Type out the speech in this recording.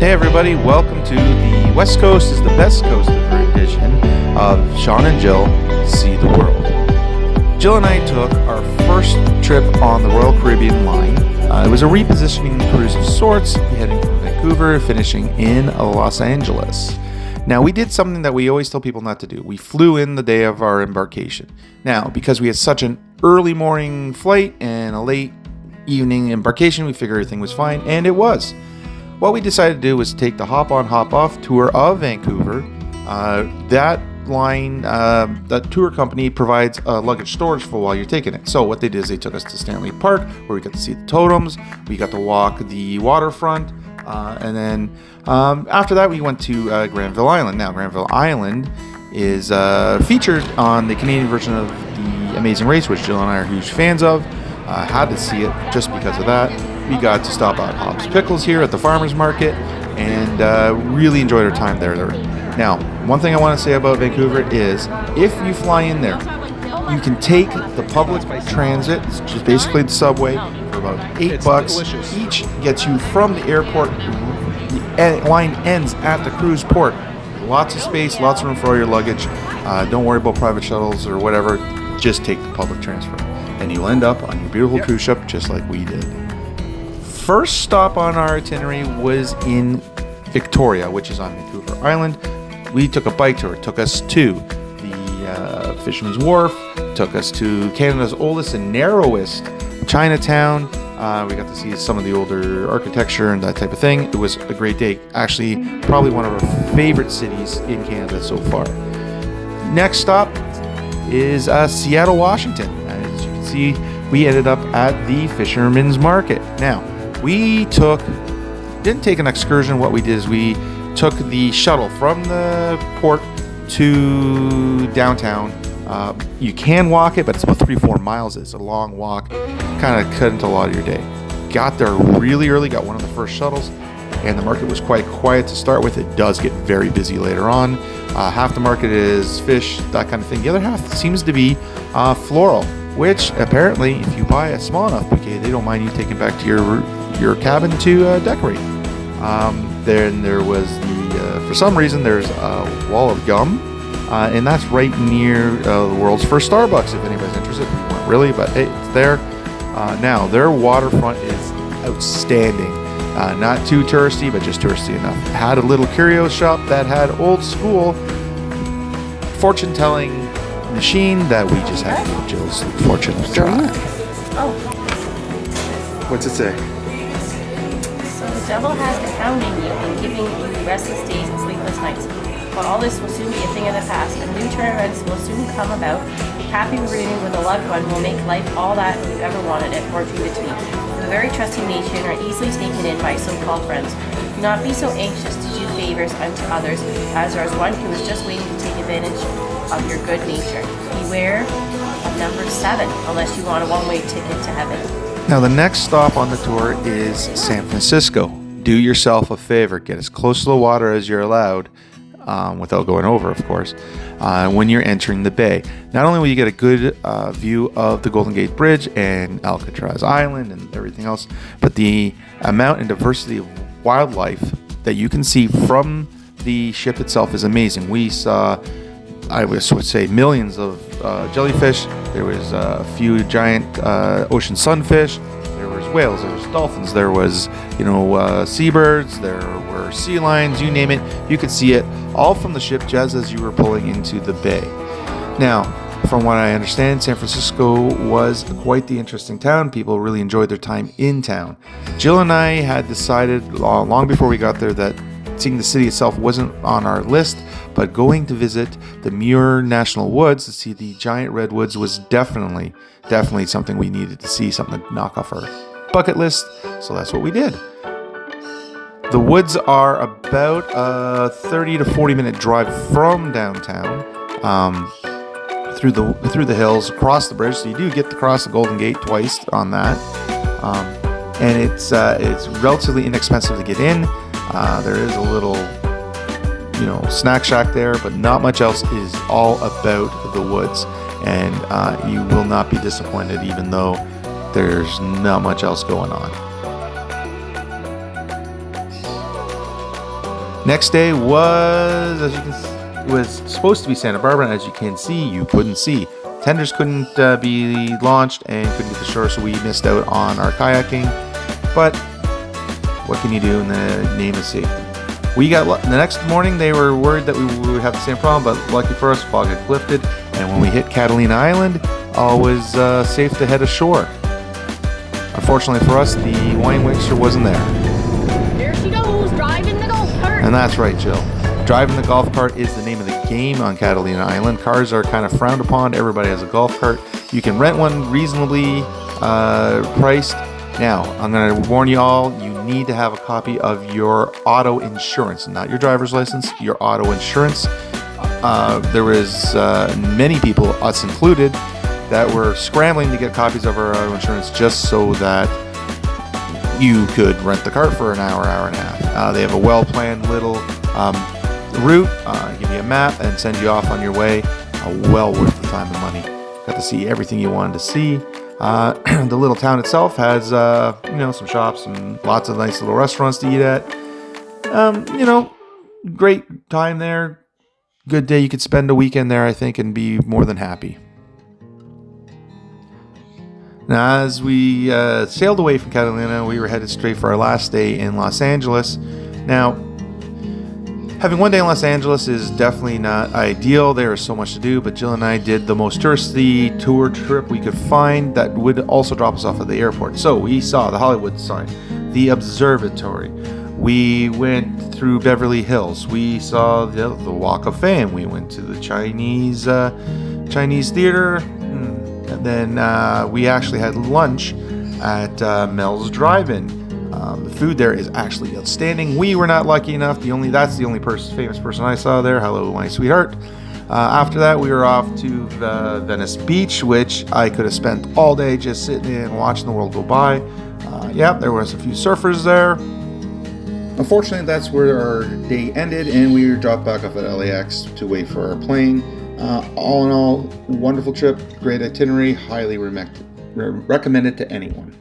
Hey everybody, welcome to the West Coast is the Best Coast edition of Sean and Jill See the World. Jill and I took our first trip on the Royal Caribbean line. It was a repositioning cruise of sorts, heading from Vancouver, finishing in Los Angeles. Now, we did something that we always tell people not to do. We flew in the day of our embarkation. Now, because we had such an early morning flight and a late evening embarkation, we figured everything was fine, and it was. What we decided to do was take the hop-on, hop-off tour of Vancouver. That tour company provides luggage storage for while you're taking it. So what they did is they took us to Stanley Park, where we got to see the totems. We got to walk the waterfront. And then after that, we went to Granville Island. Now, Granville Island is featured on the Canadian version of The Amazing Race, which Jill and I are huge fans of. Had to see it just because of that. We got to stop at Hobbs Pickles here at the farmer's market and really enjoyed our time there. Now, one thing I want to say about Vancouver is if you fly in there, you can take the public transit, which is basically the subway, for about $8 each. Gets you from the airport. The line ends at the cruise port. Lots of space, lots of room for all your luggage. Don't worry about private shuttles or whatever. Just take the public transfer. And you'll end up on your beautiful cruise ship just like we did. First stop on our itinerary was in Victoria, which is on Vancouver Island. We took a bike tour. It took us to the Fisherman's Wharf, took us to Canada's oldest and narrowest Chinatown. We got to see some of the older architecture and that type of thing. It was a great day. Actually, probably one of our favorite cities in Canada so far. Next stop is Seattle, Washington. As you can see, we ended up at the Fisherman's Market. Now, we didn't take an excursion. What we did is we took the shuttle from the port to downtown. You can walk it, but it's about 3-4 miles. It's a long walk, kind of cut into a lot of your day. Got there really early, got one of the first shuttles, and the market was quite quiet to start with. It does get very busy later on. Half the market is fish, that kind of thing. The other half seems to be floral, which apparently, if you buy a small enough bouquet, they don't mind you taking back to your cabin to decorate. Then there was for some reason, there's a wall of gum, and that's right near the world's first Starbucks, if anybody's interested. We weren't really, but hey, it's there. Now, their waterfront is outstanding. Not too touristy, but just touristy enough. Had a little curio shop that had old school fortune-telling machine that we just had to give Jill's fortune to try. Oh. What's it say? So the devil has been hounding you and giving you restless days and sleepless nights. But all this will soon be a thing of the past, and new turn events will soon come about. Happy reunion with a loved one will make life all that you ever wanted it, or dreamed it to be. The very trusting nature and are easily taken in by so-called friends. Do not be so anxious to do favors unto others, as there is one who is just waiting to take advantage of your good nature. Beware of number 7, unless you want a one-way ticket to heaven. Now, the next stop on the tour is San Francisco. Do yourself a favor. Get as close to the water as you're allowed, without going over, of course, when you're entering the bay. Not only will you get a good view of the Golden Gate Bridge and Alcatraz Island and everything else, but the amount and diversity of wildlife that you can see from the ship itself is amazing. We saw, I would say, millions of jellyfish. There was a few giant ocean sunfish. There was whales. There was dolphins. There was, seabirds. There were sea lions. You name it. You could see it all from the ship just as you were pulling into the bay. Now, from what I understand, San Francisco was quite the interesting town. People really enjoyed their time in town. Jill and I had decided long before we got there that seeing the city itself wasn't on our list, but going to visit the Muir National Woods to see the giant redwoods was definitely something we needed to see, something to knock off our bucket list. So that's what we did. The woods are about a 30 to 40 minute drive from downtown, through the hills, across the bridge. So you do get to cross the Golden Gate twice on that, and it's relatively inexpensive to get in. There is a little, snack shack there, but not much else. Is all about the woods, and you will not be disappointed, even though there's not much else going on. Next day was, was supposed to be Santa Barbara. As you can see, you couldn't see. Tenders couldn't be launched and couldn't get to shore, so we missed out on our kayaking. But what can you do in the name of safety? We got the next morning. They were worried that we would have the same problem, but lucky for us, fog had lifted, and when we hit Catalina Island, all was safe to head ashore. Unfortunately for us, the wine mixer wasn't there. There she goes, driving the golf cart. And that's right, Jill. Driving the golf cart is the name of the game on Catalina Island. Cars are kind of frowned upon. Everybody has a golf cart. You can rent one reasonably priced. Now, I'm going to warn you all, you need to have a copy of your auto insurance, not your driver's license, your auto insurance. There was many people, us included, that were scrambling to get copies of our auto insurance just so that you could rent the cart for an hour, hour and a half. They have a well-planned little route, give you a map, and send you off on your way. Well worth the time and money. Got to see everything you wanted to see. The little town itself has, some shops and lots of nice little restaurants to eat at. Great time there. Good day. You could spend a weekend there, I think, and be more than happy. Now, as we sailed away from Catalina, we were headed straight for our last day in Los Angeles. Now, having one day in Los Angeles is definitely not ideal. There is so much to do, but Jill and I did the most touristy tour trip we could find that would also drop us off at the airport. So we saw the Hollywood sign, the observatory. We went through Beverly Hills. We saw the Walk of Fame. We went to the Chinese theater. And then we actually had lunch at Mel's Drive-In. The food there is actually outstanding. We were not lucky enough. That's the only famous person I saw there. Hello, my sweetheart. After that, we were off to Venice Beach, which I could have spent all day just sitting and watching the world go by. There was a few surfers there. Unfortunately, that's where our day ended, and we were dropped back off at LAX to wait for our plane. All in all, wonderful trip, great itinerary, highly recommended to anyone.